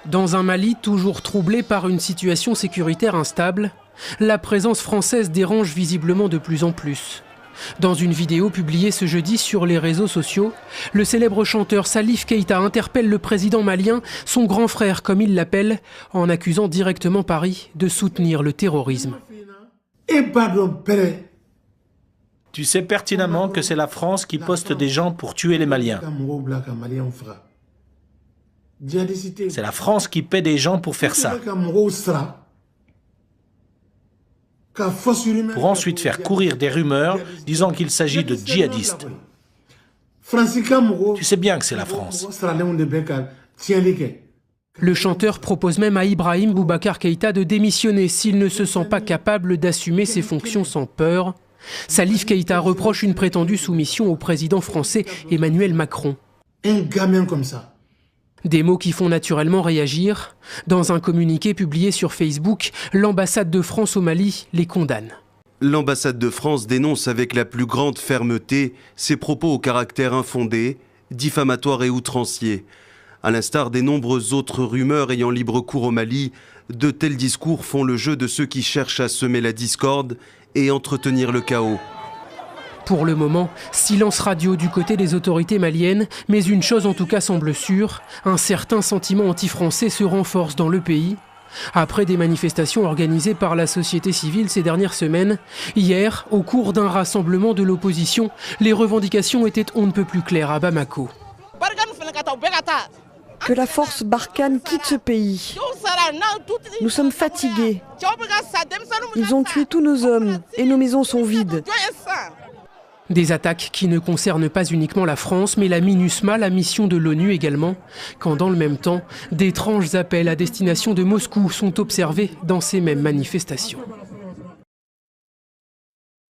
Dans un Mali toujours troublé par une situation sécuritaire instable, la présence française dérange visiblement de plus en plus. Dans une vidéo publiée ce jeudi sur les réseaux sociaux, le célèbre chanteur Salif Keïta interpelle le président malien, son grand frère comme il l'appelle, en accusant directement Paris de soutenir le terrorisme. Tu sais pertinemment que c'est la France qui poste des gens pour tuer les Maliens. C'est la France qui paie des gens pour faire ça. Pour ensuite faire courir des rumeurs disant qu'il s'agit de djihadistes. Tu sais bien que c'est la France. Le chanteur propose même à Ibrahim Boubacar Keïta de démissionner s'il ne se sent pas capable d'assumer ses fonctions sans peur. Salif Keïta reproche une prétendue soumission au président français Emmanuel Macron. Un gamin comme ça. Des mots qui font naturellement réagir. Dans un communiqué publié sur Facebook, l'ambassade de France au Mali les condamne. L'ambassade de France dénonce avec la plus grande fermeté ces propos au caractère infondé, diffamatoires et outranciers. À l'instar des nombreuses autres rumeurs ayant libre cours au Mali, de tels discours font le jeu de ceux qui cherchent à semer la discorde et entretenir le chaos. Pour le moment, silence radio du côté des autorités maliennes, mais une chose en tout cas semble sûre, un certain sentiment anti-français se renforce dans le pays. Après des manifestations organisées par la société civile ces dernières semaines, hier, au cours d'un rassemblement de l'opposition, les revendications étaient on ne peut plus claires à Bamako. Que la force Barkhane quitte ce pays. Nous sommes fatigués. Ils ont tué tous nos hommes et nos maisons sont vides. Des attaques qui ne concernent pas uniquement la France, mais la MINUSMA, la mission de l'ONU également, quand dans le même temps, d'étranges appels à destination de Moscou sont observés dans ces mêmes manifestations.